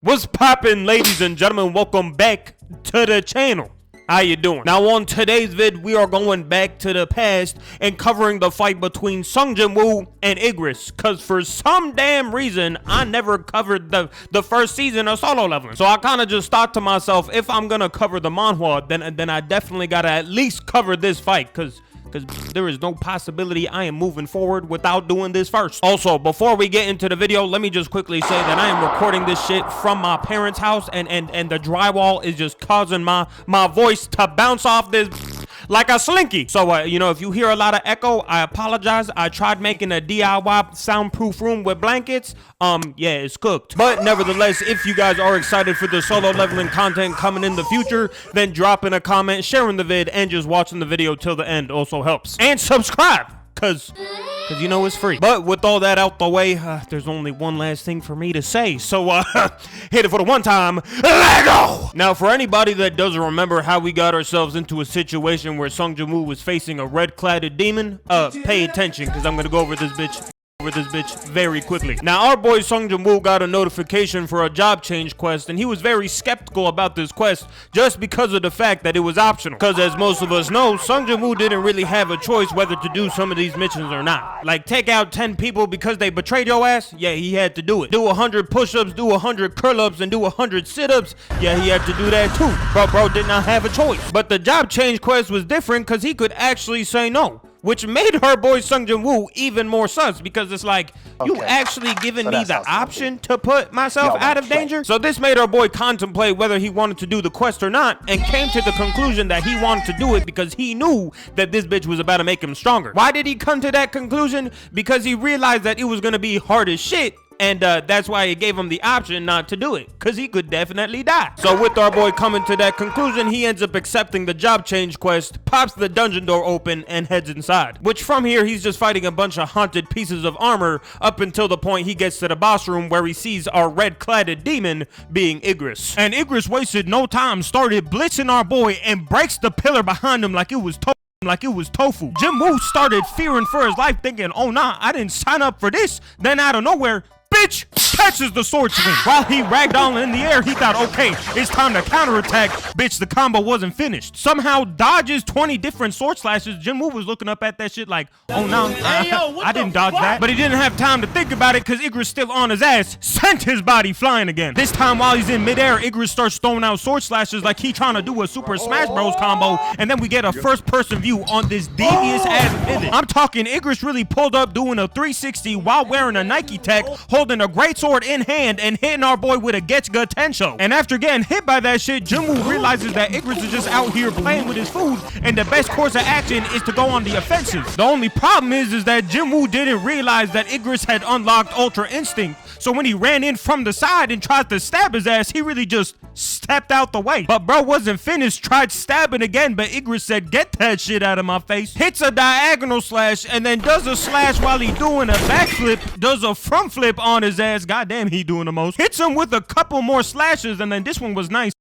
What's poppin', ladies and gentlemen? Welcome back to the channel. How you doing? Now on today's vid, we are going back to the past and covering the fight between Sung Jin-woo and Igris. Cause for some damn reason, I never covered the first season of Solo Leveling. So I kind of just thought to myself, if I'm gonna cover the manhwa, then I definitely gotta at least cover this fight. Cause there is no possibility I am moving forward without doing this first. Also, before we get into the video, let me just quickly say that I am recording this shit from my parents' house, and the drywall is just causing my voice to bounce off this like a slinky. So, you know, if you hear a lot of echo, I apologize. I tried making a DIY soundproof room with blankets. Yeah, it's cooked. But nevertheless, if you guys are excited for the Solo Leveling content coming in the future, then drop in a comment, sharing the vid, and just watching the video till the end also helps. And subscribe, cause you know it's free. But with all that out the way, there's only one last thing for me to say. So, hit it for the one time. Let go! Now, for anybody that doesn't remember how we got ourselves into a situation where Sung Jin-woo was facing a red-cladded demon, pay attention, because I'm gonna go over this bitch very quickly. Now, our boy Sung Jin-woo got a notification for a job change quest, and he was very skeptical about this quest just because of the fact that it was optional. Because as most of us know, Sung Jin-woo didn't really have a choice whether to do some of these missions or not. Like, take out 10 people because they betrayed your ass? Yeah, he had to do it. Do 100 push-ups, do 100 curl-ups, and do 100 sit-ups? Yeah, he had to do that too. Bro did not have a choice. But the job change quest was different because he could actually say no, which made her boy Sung Jin-woo even more sus, because it's like, you actually giving me the option to put myself out of danger? So this made our boy contemplate whether he wanted to do the quest or not, and came to the conclusion that he wanted to do it because he knew that this bitch was about to make him stronger. Why did he come to that conclusion? Because he realized that it was gonna be hard as shit, and that's why it gave him the option not to do it, because he could definitely die. So with our boy coming to that conclusion, he ends up accepting the job change quest, pops the dungeon door open, and heads inside. Which from here, he's just fighting a bunch of haunted pieces of armor up until the point he gets to the boss room where he sees our red-cladded demon being Igris. And Igris wasted no time, started blitzing our boy, and breaks the pillar behind him like it was tofu. Jin-woo started fearing for his life, thinking, oh nah, I didn't sign up for this. Then out of nowhere, bitch catches the sword swing. While he ragdolling in the air, he thought, okay, it's time to counterattack. Bitch, the combo wasn't finished. Somehow dodges 20 different sword slashes. Jin-woo was looking up at that shit like, oh no, I didn't dodge that. But he didn't have time to think about it because Igris still on his ass, sent his body flying again. This time while he's in midair, Igris starts throwing out sword slashes like he trying to do a Super Smash Bros combo, and then we get a first person view on this devious ass pivot. I'm talking Igris really pulled up doing a 360 while wearing a Nike Tech, holding a great sword in hand and hitting our boy with a Getsuga Tensho. And after getting hit by that shit, Jin-woo realizes that Igris is just out here playing with his food, and the best course of action is to go on the offensive. The only problem is that Jin-woo didn't realize that Igris had unlocked Ultra Instinct, so when he ran in from the side and tried to stab his ass, he really just stepped out the way. But bro wasn't finished, tried stabbing again, but Igris said, get that shit out of my face. Hits a diagonal slash, and then does a slash while he doing a backflip, does a front flip on his ass. Goddamn, he doing the most. Hits him with a couple more slashes, and then this one was nice.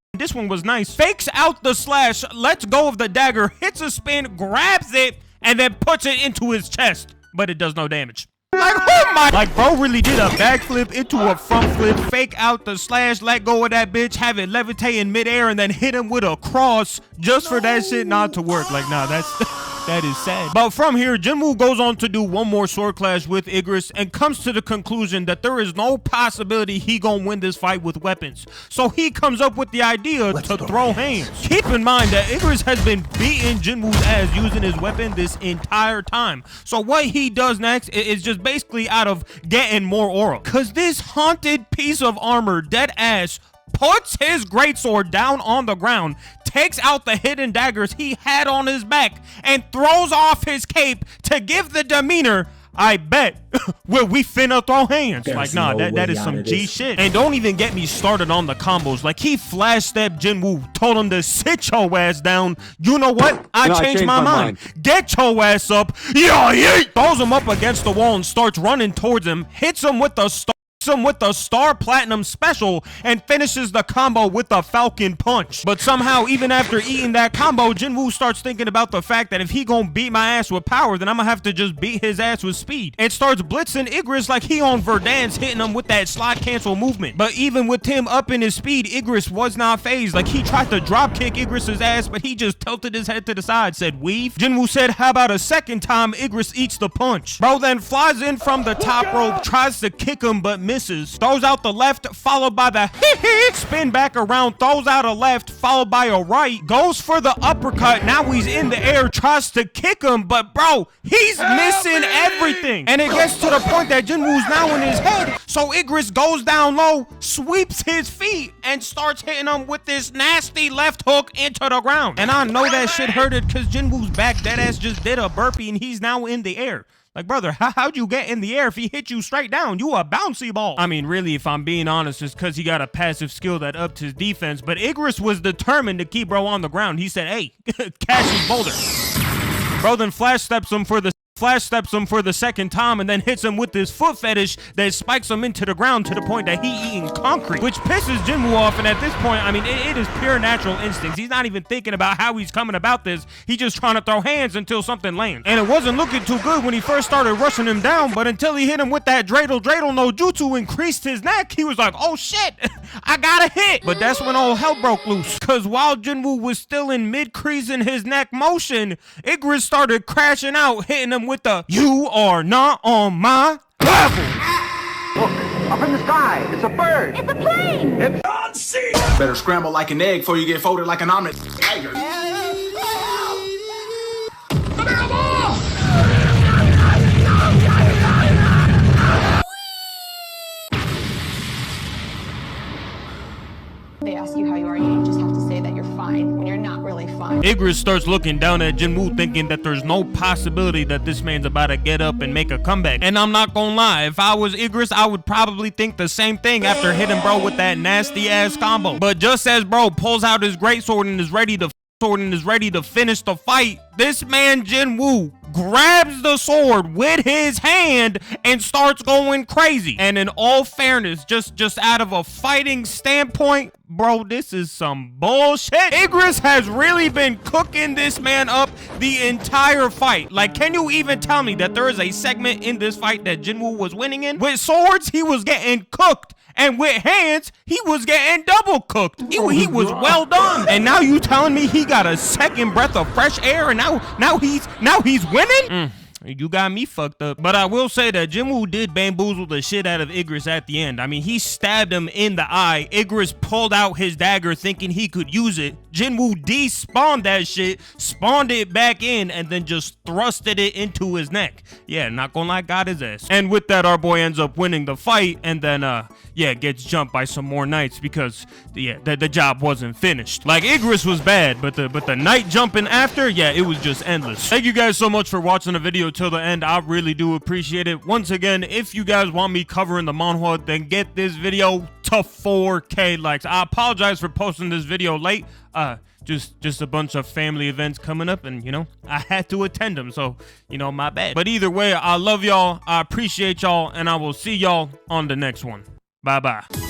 Fakes out the slash, lets go of the dagger, hits a spin, grabs it, and then puts it into his chest. But it does no damage. Like, oh my, like bro really did a backflip into a front flip, fake out the slash, let go of that bitch, have it levitate in midair, and then hit him with a cross just for that shit not to work. Like, nah, that is sad. But from here, Jin-woo goes on to do one more sword clash with Igris and comes to the conclusion that there is no possibility he gonna win this fight with weapons. So he comes up with the idea to throw hands. Keep in mind that Igris has been beating Jin-woo's ass using his weapon this entire time. So what he does next is just basically out of getting more aura. Cause this haunted piece of armor, dead ass, puts his greatsword down on the ground, takes out the hidden daggers he had on his back, and throws off his cape to give the demeanor, I bet, well, we finna throw hands. Like, nah, that is some G shit. And don't even get me started on the combos. Like, he flash stepped Jin-woo, told him to sit your ass down. You know what? I changed my mind. Get your ass up. Yeah. Throws him up against the wall and starts running towards him, hits him with the him with the Star Platinum Special and finishes the combo with the Falcon Punch. But somehow, even after eating that combo, Jinwoo starts thinking about the fact that if he gonna beat my ass with power, then I'm gonna have to just beat his ass with speed. And starts blitzing Igris like he on Verdansk, hitting him with that slide cancel movement. But even with him up in his speed, Igris was not phased. Like, he tried to drop kick Igris's ass, but he just tilted his head to the side, said weave. Jinwoo said, how about a second time? Igris eats the punch. Bro then flies in from the top rope, tries to kick him but misses, throws out the left followed by the spin back around, throws out a left followed by a right, goes for the uppercut. Now he's in the air, tries to kick him, but bro, he's missing everything. And it gets to the point that Jinwoo's now in his head, so Igris goes down low, sweeps his feet, and starts hitting him with this nasty left hook into the ground. And I know that shit hurted because Jinwoo's back deadass just did a burpee and he's now in the air. Like, brother, how'd you get in the air if he hit you straight down? You a bouncy ball. I mean, really, if I'm being honest, it's because he got a passive skill that upped his defense, but Igris was determined to keep bro on the ground. He said, hey, catch his boulder. Bro then flash steps him for the second time and then hits him with this foot fetish that spikes him into the ground to the point that he eating concrete, which pisses Jinwoo off. And at this point, I mean, it is pure natural instincts. He's not even thinking about how he's coming about this. He's just trying to throw hands until something lands. And it wasn't looking too good when he first started rushing him down, but until he hit him with that dreidel no jutsu, increased his neck, he was like, oh shit, I got a hit. But that's when all hell broke loose, because while Jinwoo was still in mid-crease in his neck motion, Igris started crashing out, hitting him with the "you are not on my level." Look, up in the sky, it's a bird. It's a plane. It's on sea. Better scramble like an egg before you get folded like an omelet. Tiger. They ask you how you are, you just have to say that you're fine when you're not really fine. Igris starts looking down at Jinwoo, thinking that there's no possibility that this man's about to get up and make a comeback. And I'm not gonna lie, if I was Igris, I would probably think the same thing after hitting bro with that nasty ass combo. But just as bro pulls out his greatsword and is ready to finish the fight, this man Jinwoo grabs the sword with his hand and starts going crazy. And in all fairness, just out of a fighting standpoint, bro, this is some bullshit. Igris has really been cooking this man up the entire fight. Like, can you even tell me that there is a segment in this fight that Jinwoo was winning in? With swords, he was getting cooked. And with hands, he was getting double cooked. He was well done. And now you telling me he got a second breath of fresh air and now he's winning? You got me fucked up. But I will say that Jinwoo did bamboozle the shit out of Igris at the end. I mean, he stabbed him in the eye. Igris pulled out his dagger thinking he could use it. Jinwoo despawned that shit, spawned it back in, and then just thrusted it into his neck. Yeah, not gonna lie, got his ass. And with that, our boy ends up winning the fight, and then, yeah, gets jumped by some more knights because, yeah, the job wasn't finished. Like, Igris was bad, but the knight jumping after, yeah, it was just endless. Thank you guys so much for watching the video till the end. I really do appreciate it. Once again, if you guys want me covering the manhwa, then get this video to 4K likes. I apologize for posting this video late. Just a bunch of family events coming up, and you know, I had to attend them, so you know, my bad. But either way, I love y'all, I appreciate y'all, and I will see y'all on the next one. Bye bye.